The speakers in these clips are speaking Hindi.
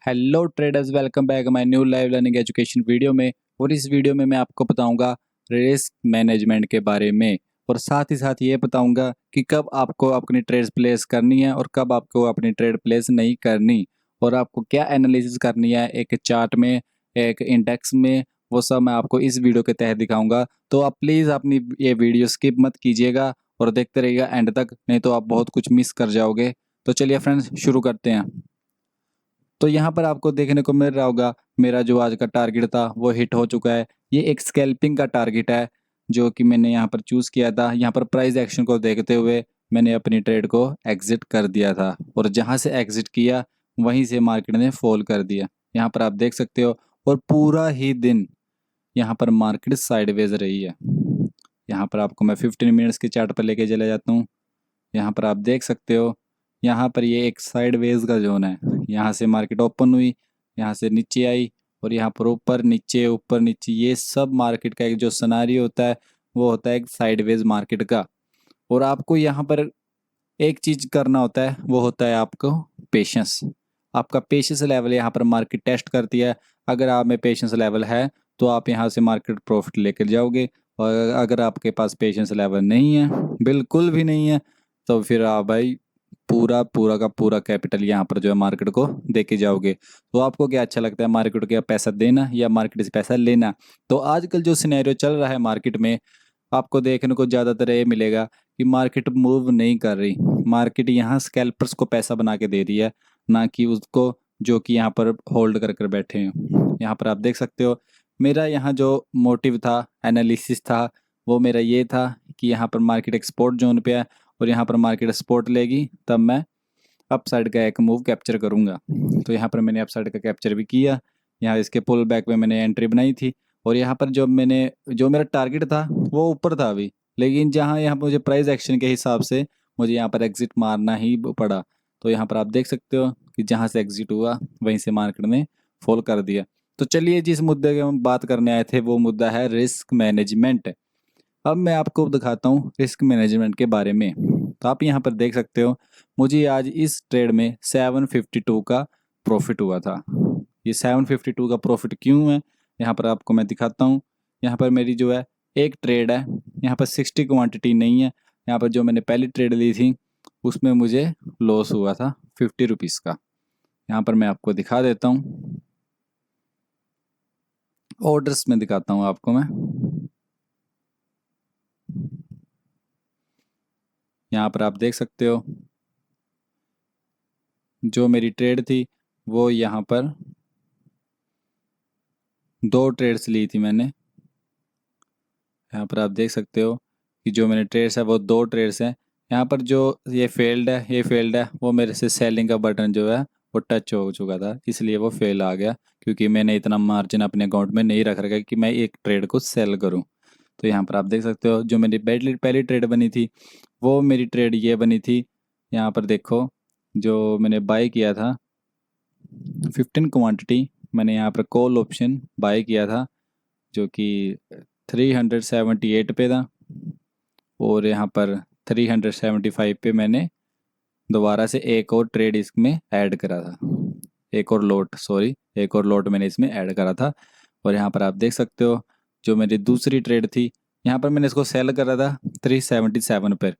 Hello traders, welcome back my new live learning education video में। और इस वीडियो में मैं आपको बताऊंगा रिस्क मैनेजमेंट के बारे में, और साथ ही साथ ये बताऊंगा कि कब आपको अपनी ट्रेड्स प्लेस करनी है और कब आपको अपनी ट्रेड प्लेस नहीं करनी, और आपको क्या एनालिसिस करनी है एक चार्ट में, एक इंडेक्स में। वो सब मैं आपको इस वीडियो के तहत दिखाऊंगा। तो आप प्लीज़ अपनी ये वीडियो स्किप मत कीजिएगा और देखते रहिएगा एंड तक, नहीं तो आप बहुत कुछ मिस कर जाओगे। तो चलिए फ्रेंड्स, शुरू करते हैं। तो यहाँ पर आपको देखने को मिल रहा होगा, मेरा जो आज का टारगेट था वो हिट हो चुका है। ये एक स्कैल्पिंग का टारगेट है जो कि मैंने यहाँ पर चूज़ किया था। यहाँ पर प्राइस एक्शन को देखते हुए मैंने अपनी ट्रेड को एग्जिट कर दिया था, और जहाँ से एग्जिट किया वहीं से मार्केट ने फॉल कर दिया। यहाँ पर आप देख सकते हो, और पूरा ही दिन यहाँ पर मार्केट साइडवेज रही है। यहाँ पर आपको मैं 15 मिनट्स के चार्ट पर लेके चले जाता हूँ। यहाँ पर आप देख सकते हो, यहाँ पर ये एक साइडवेज का जोन है। यहाँ से मार्केट ओपन हुई, यहाँ से नीचे आई, और यहाँ पर ऊपर नीचे, ये सब मार्केट का एक जो सिनेरियो होता है वो होता है एक साइडवेज मार्केट का। और आपको यहाँ पर एक चीज़ करना होता है, वो होता है आपको पेशेंस। आपका पेशेंस लेवल यहाँ पर मार्केट टेस्ट करती है। अगर आप में पेशेंस लेवल है तो आप यहाँ से मार्केट प्रॉफिट लेकर जाओगे, और अगर आपके पास पेशेंस लेवल नहीं है, बिल्कुल भी नहीं है, तो फिर आप भाई पूरा पूरा का पूरा कैपिटल यहाँ पर जो है मार्केट को दे के जाओगे। तो आपको क्या अच्छा लगता है, मार्केट को पैसा देना या मार्केट से पैसा लेना? तो आजकल जो सिनेरियो चल रहा है मार्केट में, आपको देखने को ज़्यादातर ये मिलेगा कि मार्केट मूव नहीं कर रही। मार्केट यहाँ स्कैल्पर्स को पैसा बना के दे रही है, ना कि उसको जो कि यहाँ पर होल्ड कर कर बैठे हैं। यहाँ पर आप देख सकते हो, मेरा यहाँ जो मोटिव था, एनालिसिस था, वो मेरा ये था कि यहाँ पर मार्केट एक्सपोर्ट जोन पे है, और यहाँ पर मार्केट सपोर्ट लेगी तब मैं अपसाइड का एक मूव कैप्चर करूँगा। तो यहाँ पर मैंने अपसाइड का कैप्चर भी किया। यहाँ इसके पुल बैक में मैंने एंट्री बनाई थी, और यहाँ पर जो मेरा टारगेट था वो ऊपर था अभी, लेकिन जहाँ यहाँ पर मुझे प्राइस एक्शन के हिसाब से मुझे यहाँ पर एग्जिट मारना ही पड़ा। तो यहाँ पर आप देख सकते हो कि जहाँ से एग्जिट हुआ वहीं से मार्केट ने फॉल कर दिया। तो चलिए, जिस मुद्दे की हम बात करने आए थे वो मुद्दा है रिस्क मैनेजमेंट। अब मैं आपको दिखाता हूँ रिस्क मैनेजमेंट के बारे में। तो आप यहाँ पर देख सकते हो, मुझे आज इस ट्रेड में 752 का प्रॉफिट हुआ था। ये 752 का प्रॉफिट क्यों है, यहाँ पर आपको मैं दिखाता हूँ। यहाँ पर मेरी जो है एक ट्रेड है, यहाँ पर 60 क्वांटिटी नहीं है। यहाँ पर जो मैंने पहली ट्रेड ली थी उसमें मुझे लॉस हुआ था 50 रुपीज़ का। यहाँ पर मैं आपको दिखा देता हूँ, ऑर्डर्स में दिखाता हूँ आपको मैं। यहाँ पर आप देख सकते हो, जो मेरी ट्रेड थी वो यहाँ पर 2 ट्रेड्स ली थी मैंने। यहाँ पर आप देख सकते हो कि जो मैंने ट्रेड्स है वो 2 ट्रेड्स हैं। यहाँ पर जो ये फेल्ड है, वो मेरे से सेलिंग का बटन जो है वो टच हो चुका था, इसलिए वो फेल आ गया, क्योंकि मैंने इतना मार्जिन अपने अकाउंट में नहीं रख रखा कि मैं एक ट्रेड को सेल करूँ। तो यहाँ पर आप देख सकते हो, जो मेरी पहली ट्रेड बनी थी वो मेरी ट्रेड ये बनी थी। यहाँ पर देखो, जो मैंने बाय किया था 15 क्वांटिटी, मैंने यहाँ पर कॉल ऑप्शन बाय किया था जो कि 378 पे था, और यहाँ पर 375 पे मैंने दोबारा से एक और ट्रेड इसमें ऐड करा था, एक और लोट मैंने इसमें ऐड करा था। और यहाँ पर आप देख सकते हो, जो मेरी दूसरी ट्रेड थी, यहाँ पर मैंने इसको सेल करा था 377 पर।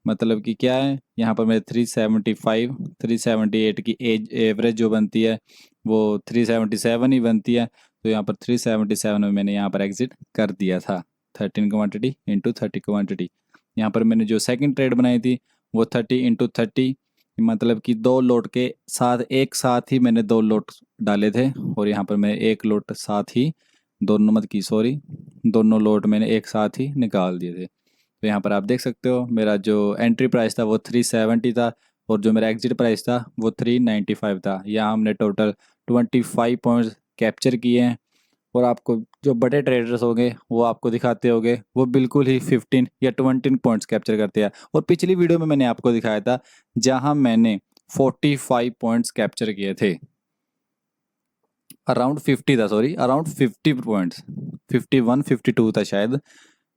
मतलब कि क्या है, यहाँ पर मेरे 375 378 की एवरेज जो बनती है वो 377 ही बनती है। तो यहाँ पर 377 में मैंने यहाँ पर एग्जिट कर दिया था, 13 क्वांटिटी इंटू 30 क्वांटिटी। यहाँ पर मैंने जो सेकंड ट्रेड बनाई थी वो 30 इंटू 30, मतलब कि 2 लोट के साथ एक साथ ही मैंने 2 लोट डाले थे, और यहाँ पर मैं एक लोट साथ ही दोनों लोट मैंने एक साथ ही निकाल दिए थे। तो यहाँ पर आप देख सकते हो, मेरा जो एंट्री प्राइस था वो 370 था, और जो मेरा एग्जिट प्राइस था वो 395 था। यहाँ हमने टोटल 25 पॉइंट्स कैप्चर किए हैं। और आपको जो बड़े ट्रेडर्स होंगे वो आपको दिखाते होंगे वो बिल्कुल ही 15 या 20 पॉइंट्स कैप्चर करते हैं। और पिछली वीडियो में मैंने आपको दिखाया था जहां मैंने 45 पॉइंट्स कैप्चर किए थे, अराउंड 50 पॉइंट्स, 51 52 था शायद।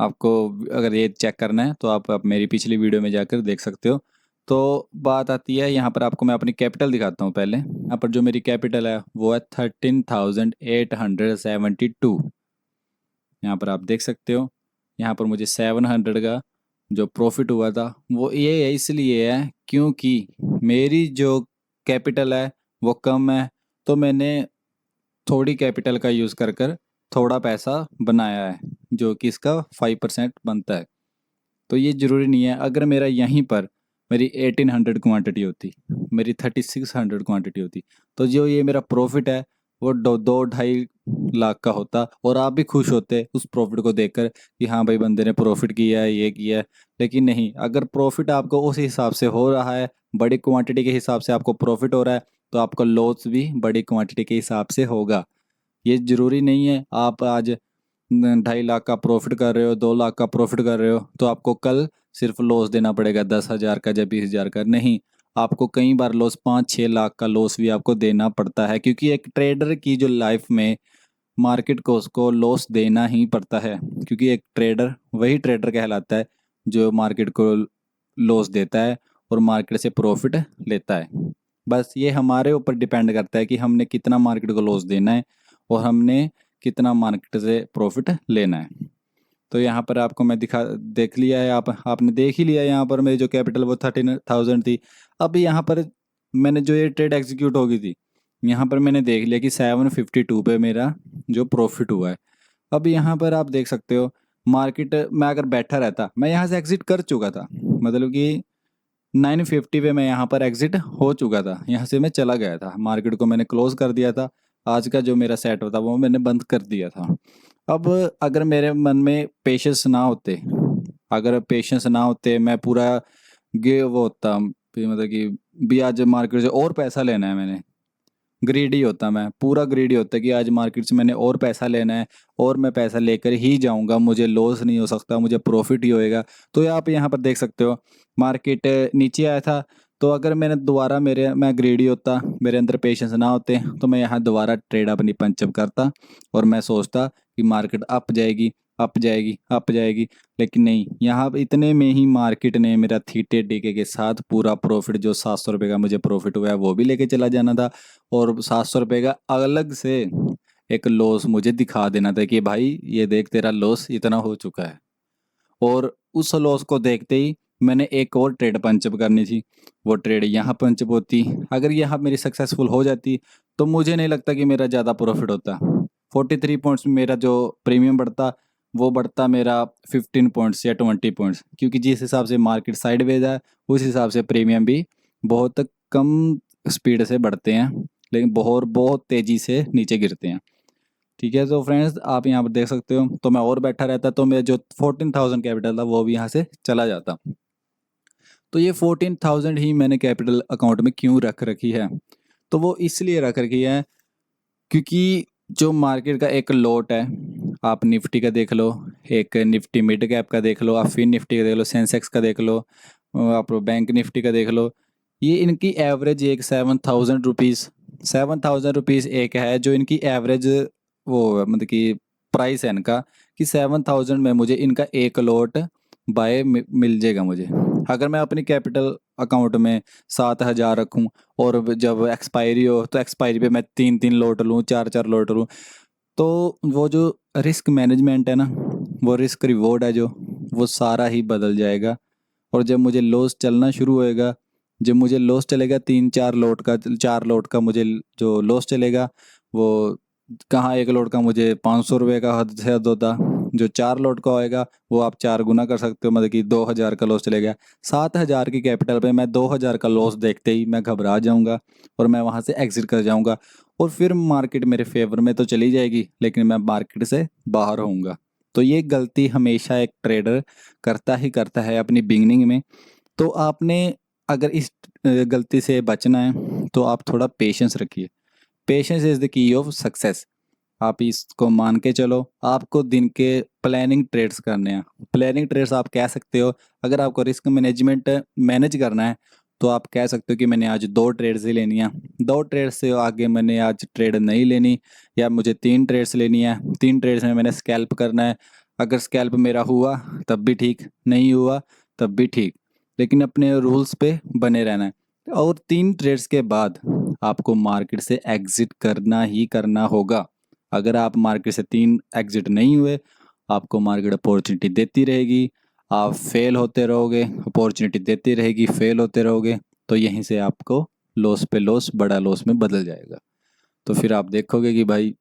आपको अगर ये चेक करना है तो आप मेरी पिछली वीडियो में जाकर देख सकते हो। तो बात आती है यहाँ पर, आपको मैं अपनी कैपिटल दिखाता हूँ पहले। यहाँ पर जो मेरी कैपिटल है वो है 13,872। यहाँ पर आप देख सकते हो। यहाँ पर मुझे 700 का जो प्रॉफिट हुआ था वो ये इसलिए है क्योंकि मेरी जो कैपिटल है वो कम है, तो मैंने थोड़ी कैपिटल का यूज़ कर कर थोड़ा पैसा बनाया है, जो कि इसका 5% बनता है। तो ये ज़रूरी नहीं है, अगर मेरा यहीं पर मेरी 1800 क्वांटिटी होती, मेरी 3600 क्वांटिटी होती, तो जो ये मेरा प्रॉफिट है वो 2-2.5 लाख का होता, और आप भी खुश होते उस प्रॉफिट को देखकर कि हाँ भाई बंदे ने प्रॉफिट किया है, ये किया है। लेकिन नहीं, अगर प्रॉफिट आपको उस हिसाब से हो रहा है, बड़ी क्वांटिटी के हिसाब से आपको प्रॉफिट हो रहा है, तो आपका लॉस भी बड़ी क्वांटिटी के हिसाब से होगा। ये ज़रूरी नहीं है आप आज 2.5 लाख का प्रॉफिट कर रहे हो, 2 लाख का प्रॉफिट कर रहे हो, तो आपको कल सिर्फ लॉस देना पड़ेगा 10,000 का या 20,000 का। नहीं, आपको कई बार लॉस 5-6 लाख का लॉस भी आपको देना पड़ता है, क्योंकि एक ट्रेडर की जो लाइफ में मार्केट को उसको लॉस देना ही पड़ता है, क्योंकि एक ट्रेडर वही ट्रेडर कहलाता है जो मार्केट को लॉस देता है और मार्केट से प्रॉफिट लेता है। बस ये हमारे ऊपर डिपेंड करता है कि हमने कितना मार्केट को लॉस देना है और हमने कितना मार्केट से प्रॉफिट लेना है। तो यहाँ पर आपको मैं देख लिया है, आपने देख ही लिया है। यहाँ पर मेरी जो कैपिटल वो 13,000 थी। अब यहाँ पर मैंने जो ये ट्रेड एग्जीक्यूट हो गई थी, यहाँ पर मैंने देख लिया कि 752 पे मेरा जो प्रॉफिट हुआ है। अब यहाँ पर आप देख सकते हो, मार्केट में अगर बैठा रहता, मैं यहाँ से एग्जिट कर चुका था, मतलब कि 950 पे मैं यहाँ पर एग्जिट हो चुका था, यहाँ से मैं चला गया था, मार्केट को मैंने क्लोज कर दिया था। आज का जो मेरा सेट होता वो मैंने बंद कर दिया था। अब अगर मेरे मन में पेशेंस ना होते, अगर पेशेंस ना होते, मैं पूरा वो होता मतलब कि भी आज मार्केट से और पैसा लेना है मैंने, ग्रीडी होता, मैं पूरा ग्रीडी होता कि आज मार्केट से मैंने और पैसा लेना है और मैं पैसा लेकर ही जाऊंगा, मुझे लॉस नहीं हो सकता, मुझे प्रॉफिट ही होएगा। तो ये आप यहाँ पर देख सकते हो, मार्केट नीचे आया था, तो अगर मैंने दोबारा मैं ग्रीडी होता, मेरे अंदर पेशेंस ना होते, तो मैं यहाँ दोबारा ट्रेड अपनी पंचअप करता और मैं सोचता कि मार्केट अप जाएगी, अप जाएगी, अप जाएगी। लेकिन नहीं, यहाँ पे इतने में ही मार्केट ने मेरा थीटे डीके के साथ पूरा प्रॉफिट, जो 700 रुपये का मुझे प्रॉफिट हुआ है वो भी लेके चला जाना था, और 700 रुपये का अलग से एक लॉस मुझे दिखा देना था कि भाई ये देख तेरा लॉस इतना हो चुका है। और उस लॉस को देखते ही मैंने एक और ट्रेड पंचअप करनी थी, वो ट्रेड यहाँ पंचअप होती। अगर यहाँ मेरी सक्सेसफुल हो जाती तो मुझे नहीं लगता कि मेरा ज़्यादा प्रॉफिट होता। 43 पॉइंट्स में मेरा जो प्रीमियम बढ़ता वो बढ़ता मेरा 15 पॉइंट्स या 20 पॉइंट्स, क्योंकि जिस हिसाब से मार्केट साइडवेज है उस हिसाब से प्रीमियम भी बहुत कम स्पीड से बढ़ते हैं, लेकिन बहुत बहुत तेज़ी से नीचे गिरते हैं। ठीक है, तो फ्रेंड्स आप यहाँ पर देख सकते हो, तो मैं और बैठा रहता तो मेरा जो 14,000 कैपिटल था वो भी यहाँ से चला जाता। तो ये 14,000 ही मैंने कैपिटल अकाउंट में क्यों रख रखी है, तो वो इसलिए रख रखी है क्योंकि जो मार्केट का एक लॉट है, आप निफ्टी का देख लो, एक निफ्टी मिड कैप का देख लो, आप फिन निफ्टी का देख लो, सेंसेक्स का देख लो, आप बैंक निफ्टी का देख लो, ये इनकी एवरेज एक 7,000 रुपीज़, 7,000 रुपीज़ एक है जो इनकी एवरेज वो है, मतलब कि प्राइस है इनका, कि 7,000 में मुझे इनका एक लॉट बाय मिल जाएगा मुझे। अगर मैं अपनी कैपिटल अकाउंट में 7,000 रखूं और जब एक्सपायरी हो तो एक्सपायरी पे मैं 3-3 लॉट लूँ, 4-4 लॉट लूँ, तो वो जो रिस्क मैनेजमेंट है ना, वो रिस्क रिवॉर्ड है जो, वो सारा ही बदल जाएगा। और जब मुझे लॉस चलना शुरू होएगा, जब मुझे लॉस चलेगा 3-4 लॉट का, 4 लॉट का मुझे जो लॉस चलेगा, वो कहाँ एक लॉट का मुझे 500 रुपये का हद से हद होता, जो 4 लॉट का होएगा वो आप 4 गुना कर सकते हो, मतलब कि 2,000 का लॉस चलेगा। 7,000 की कैपिटल पे मैं 2,000 का लॉस देखते ही मैं घबरा जाऊंगा और मैं वहाँ से एग्जिट कर जाऊंगा, और फिर मार्केट मेरे फेवर में तो चली जाएगी लेकिन मैं मार्केट से बाहर होऊंगा। तो ये गलती हमेशा एक ट्रेडर करता ही करता है अपनी बिगनिंग में। तो आपने अगर इस गलती से बचना है तो आप थोड़ा पेशेंस रखिए। Patience is the key of success. आप इसको मान के चलो, आपको दिन के प्लानिंग ट्रेड्स करने हैं। प्लानिंग ट्रेड्स आप कह सकते हो, अगर आपको रिस्क मैनेजमेंट मैनेज करना है तो आप कह सकते हो कि मैंने आज 2 ट्रेड्स ही लेनी है, 2 ट्रेड्स से आगे मैंने आज ट्रेड नहीं लेनी, या मुझे 3 ट्रेड्स लेनी है, 3 ट्रेड्स में मैंने स्कैल्प करना है। अगर स्कैल्प मेरा हुआ तब भी ठीक, नहीं हुआ तब भी ठीक। लेकिन अपने रूल्स पे बने रहना है। और 3 ट्रेड्स के बाद आपको मार्केट से एग्ज़िट करना ही करना होगा। अगर आप मार्केट से 3 एग्ज़िट नहीं हुए, आपको मार्केट अपॉर्चुनिटी देती रहेगी, आप फेल होते रहोगे, अपॉर्चुनिटी देती रहेगी, फेल होते रहोगे, तो यहीं से आपको लॉस पे लॉस, बड़ा लॉस में बदल जाएगा। तो फिर आप देखोगे कि भाई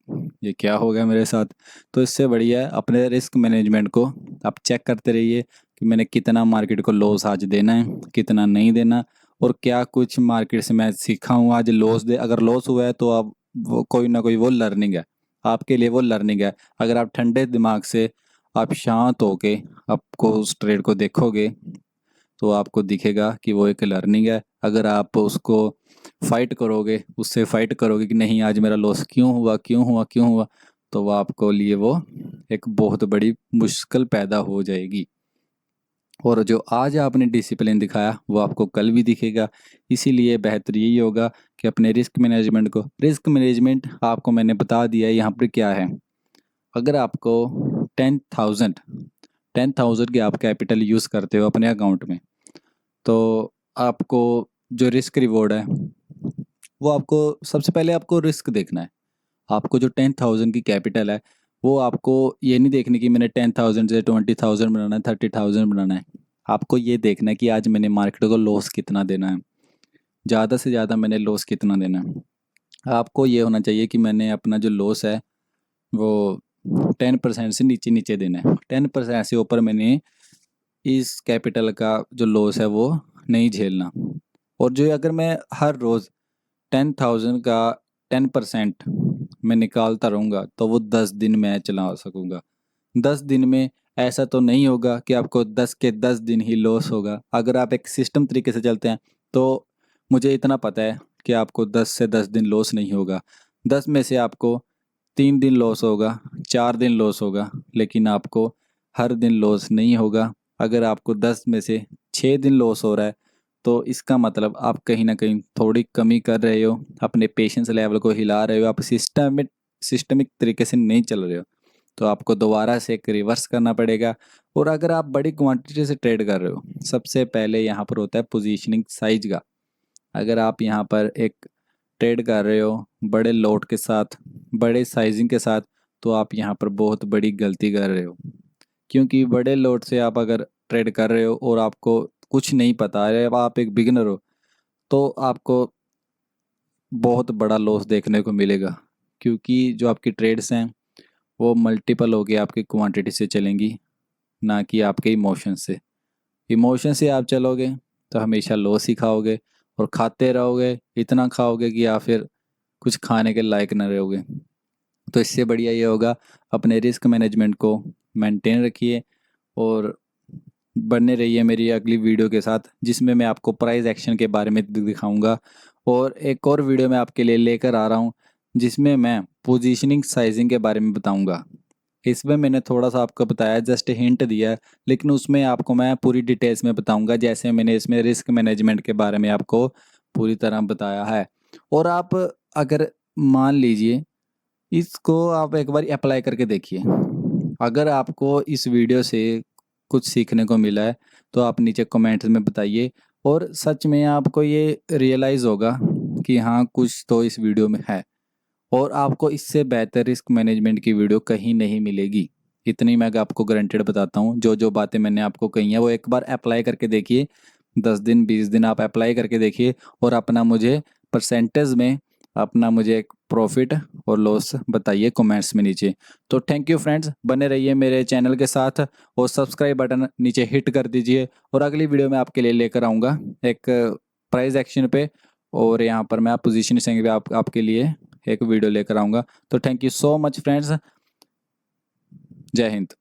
ये क्या हो गया मेरे साथ। तो इससे बढ़िया है अपने रिस्क मैनेजमेंट को आप चेक करते रहिए कि मैंने कितना मार्केट को लॉस आज देना है, कितना नहीं देना, और क्या कुछ मार्केट से मैं सीखा हूँ आज। लॉस दे अगर लॉस हुआ है तो आप वो कोई ना कोई वो लर्निंग है, आपके लिए वो लर्निंग है। अगर आप ठंडे दिमाग से आप शांत होके आपको उस ट्रेड को देखोगे तो आपको दिखेगा कि वो एक लर्निंग है। अगर आप उसको फाइट करोगे, उससे फाइट करोगे कि नहीं आज मेरा लॉस क्यों हुआ, क्यों हुआ, क्यों हुआ, तो वो आपको लिए वो एक बहुत बड़ी मुश्किल पैदा हो जाएगी। और जो आज आपने डिसिप्लिन दिखाया वो आपको कल भी दिखेगा। इसीलिए बेहतर यही होगा कि अपने रिस्क मैनेजमेंट आपको मैंने बता दिया है यहाँ पर क्या है। अगर आपको 10,000 10,000 के आप कैपिटल यूज़ करते हो अपने अकाउंट में, तो आपको जो रिस्क रिवॉर्ड है वो आपको सबसे पहले आपको रिस्क देखना है। आपको जो 10,000 की कैपिटल है वो आपको ये नहीं देखनी कि मैंने 10,000 से 20,000 बनाना है, 30,000 बनाना है। आपको ये देखना है कि आज मैंने मार्केट को लॉस कितना देना है, ज़्यादा से ज़्यादा मैंने लॉस कितना देना है। आपको ये होना चाहिए कि मैंने अपना जो लॉस है वो 10% से नीचे नीचे देना है। 10% से ऊपर मैंने इस कैपिटल का जो लॉस है वो नहीं झेलना। और जो अगर मैं हर रोज़ 10,000 का 10% मैं निकालता रहूँगा तो वो 10 दिन मैं चला सकूँगा। 10 दिन में ऐसा तो नहीं होगा कि आपको 10 के 10 दिन ही लॉस होगा। अगर आप एक सिस्टम तरीके से चलते हैं तो मुझे इतना पता है कि आपको 10 से 10 दिन लॉस नहीं होगा। 10 में से आपको 3 दिन लॉस होगा, 4 दिन लॉस होगा, लेकिन आपको हर दिन लॉस नहीं होगा। अगर आपको 10 में से 6 दिन लॉस हो रहा है तो इसका मतलब आप कहीं न कहीं थोड़ी कमी कर रहे हो, अपने पेशेंस लेवल को हिला रहे हो, आप सिस्टमिक तरीके से नहीं चल रहे हो। तो आपको दोबारा से एक रिवर्स करना पड़ेगा। और अगर आप बड़ी क्वांटिटी से ट्रेड कर रहे हो, सबसे पहले यहाँ पर होता है पोजीशनिंग साइज का। अगर आप यहाँ पर एक ट्रेड कर रहे हो बड़े लॉट के साथ, बड़े साइजिंग के साथ, तो आप यहाँ पर बहुत बड़ी गलती कर रहे हो। क्योंकि बड़े लॉट से आप अगर ट्रेड कर रहे हो और आपको कुछ नहीं पता है, आप एक बिगिनर हो, तो आपको बहुत बड़ा लॉस देखने को मिलेगा। क्योंकि जो आपकी ट्रेड्स हैं वो मल्टीपल होके आपकी क्वांटिटी से चलेंगी, ना कि आपके इमोशन से। इमोशन से आप चलोगे तो हमेशा लॉस ही खाओगे, और खाते रहोगे, इतना खाओगे कि या फिर कुछ खाने के लायक न रहोगे। तो इससे बढ़िया ये होगा अपने रिस्क मैनेजमेंट को मेंटेन रखिए और बने रहिए मेरी अगली वीडियो के साथ, जिसमें मैं आपको प्राइस एक्शन के बारे में दिखाऊंगा। और एक और वीडियो मैं आपके लिए लेकर आ रहा हूँ जिसमें मैं पोजीशनिंग साइजिंग के बारे में बताऊंगा। इसमें मैंने थोड़ा सा आपको बताया, जस्ट हिंट दिया है, लेकिन उसमें आपको मैं पूरी डिटेल्स में बताऊंगा, जैसे मैंने इसमें रिस्क मैनेजमेंट के बारे में आपको पूरी तरह बताया है। और आप अगर मान लीजिए इसको आप एक बार अप्लाई करके देखिए, अगर आपको इस वीडियो से कुछ सीखने को मिला है तो आप नीचे कमेंट्स में बताइए, और सच में आपको ये रियलाइज़ होगा कि हाँ कुछ तो इस वीडियो में है, और आपको इससे बेहतर रिस्क मैनेजमेंट की वीडियो कहीं नहीं मिलेगी। इतनी मैं आपको गारंटेड बताता हूँ। जो जो बातें मैंने आपको कही हैं वो एक बार अप्लाई करके देखिए, 10 दिन 20 दिन आप अप्लाई करके देखिए, और अपना मुझे परसेंटेज में अपना मुझे एक प्रॉफिट और लॉस बताइए कमेंट्स में नीचे। तो थैंक यू फ्रेंड्स, बने रहिए मेरे चैनल के साथ और सब्सक्राइब बटन नीचे हिट कर दीजिए। और अगली वीडियो में आपके लिए लेकर आऊँगा एक प्राइस एक्शन पे, और यहाँ पर मैं आप पोजीशन सेंग पे आपके लिए एक वीडियो लेकर आऊँगा। तो thank you so much friends, जय हिंद।